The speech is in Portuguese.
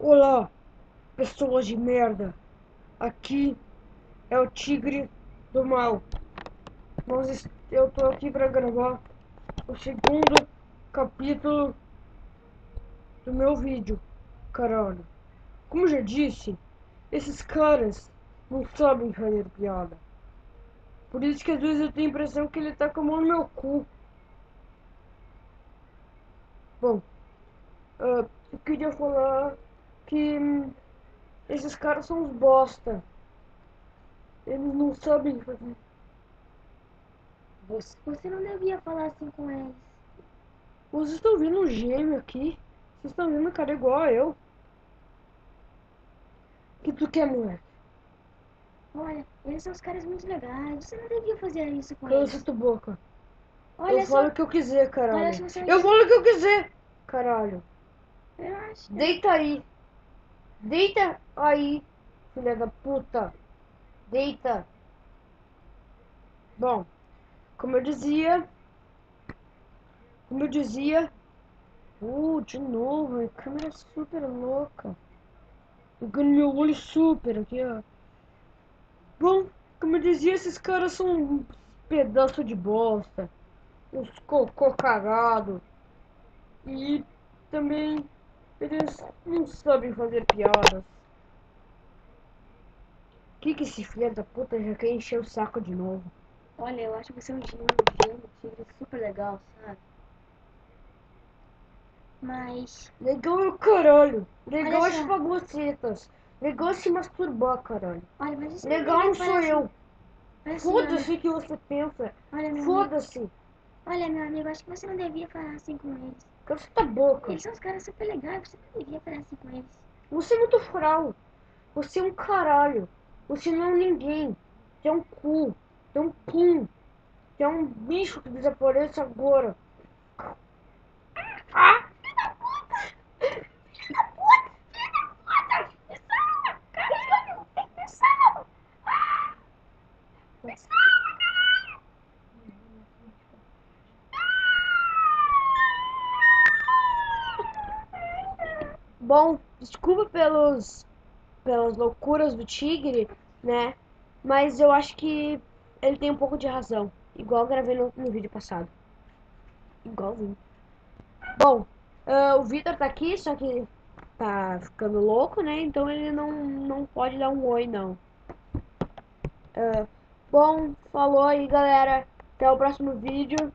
Olá, pessoas de merda. Aqui é o Tigre do Mal. Eu tô aqui pra gravar o segundo capítulo do meu vídeo. Caralho. Como eu já disse, esses caras não sabem fazer piada. Por isso que às vezes eu tenho a impressão que ele tá com a mão no meu cu. Bom, eu queria falar que esses caras são uns bosta. Eles não sabem fazer. Você não devia falar assim com eles. Vocês estão vendo um gêmeo aqui? Vocês estão vendo um cara igual a eu? O que tu quer, moleque? Olha, eles são os caras muito legais. Você não devia fazer isso com Cala eles. essa tua boca. Olha Eu só, falo o que eu quiser, caralho. olha só Eu isso. falo o que eu quiser, caralho. Eu acho. Deita aí. Deita aí, filha da puta. Deita. Bom, como eu dizia... Como eu dizia... de novo, a câmera é super louca. Pegando meu olho super aqui, ó. Bom, como eu dizia, esses caras são um pedaço de bosta. Uns cocô cagado. E também eles não sabem fazer piadas. Que esse filho da puta já quer encher o saco de novo? Olha, eu acho você um gênio, tigre super legal, sabe? Mas, Legal é o caralho. Legal olha é só. chupar bucetas. Legal é se masturbar, caralho. Olha, mas você não Legal devia não falar sou assim. eu. Olha assim, meu amigo. Foda-se o que você pensa. Olha, meu amigo. Foda-se. Olha, meu amigo, acho que você não devia falar assim com eles. Cala essa boca. Eles são os caras super legais, você não devia falar assim com eles. Você é muito fral. Você é um caralho. Você não é um ninguém. Você é um cu. Você é um pum. Você é um bicho que desaparece agora. Ah! Bom, desculpa pelas loucuras do tigre, né? Mas eu acho que ele tem um pouco de razão. Igual eu gravei no vídeo passado. Igualzinho. Bom, o Vitor tá aqui, só que tá ficando louco, né? Então ele não pode dar um oi, não. Bom, falou aí, galera. Até o próximo vídeo.